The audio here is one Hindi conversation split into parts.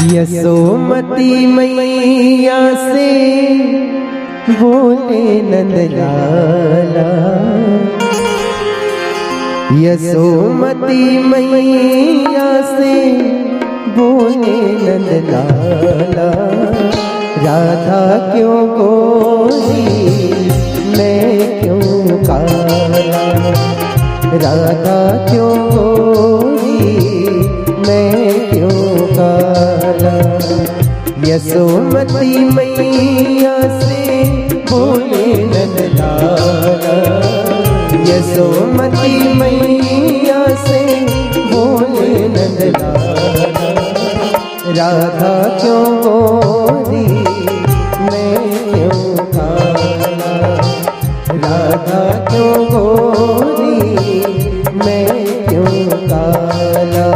यशोमती मैया से बोले नंदलाला, यशोमती मैया से बोले नंदलाला, राधा क्यों गोरी मैं क्यों काला, राधा क्यों गोरी मैं क्यों काला। यशोमती मैया से बोले नंदलाला, यशोमती मैया से बोले नंदलाला, राधा क्यों गोरी मैं क्यों काला, राधा क्यों गोरी मैं क्यों काला।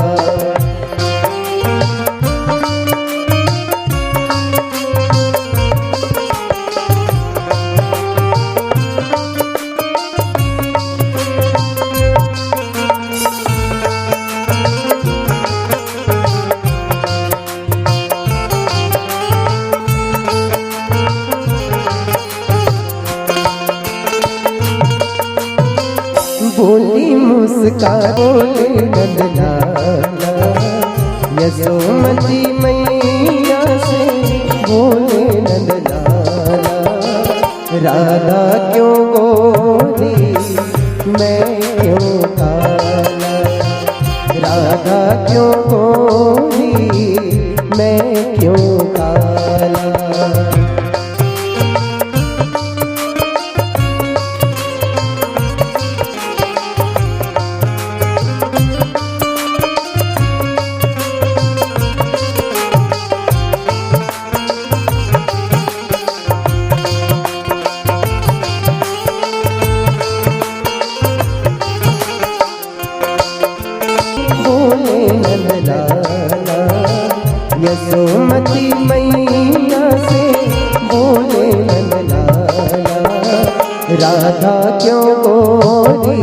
बोली मुस्कान बोले नंदलाला, यशोमती मैया से बोले नंदलाला, राधा क्यों गोरी मैं क्यों काला, राधा क्यों गोरी मैं क्यों काला। नंदलाला, यशोमती मैया से बोले नंदलाला, राधा क्यों गोरी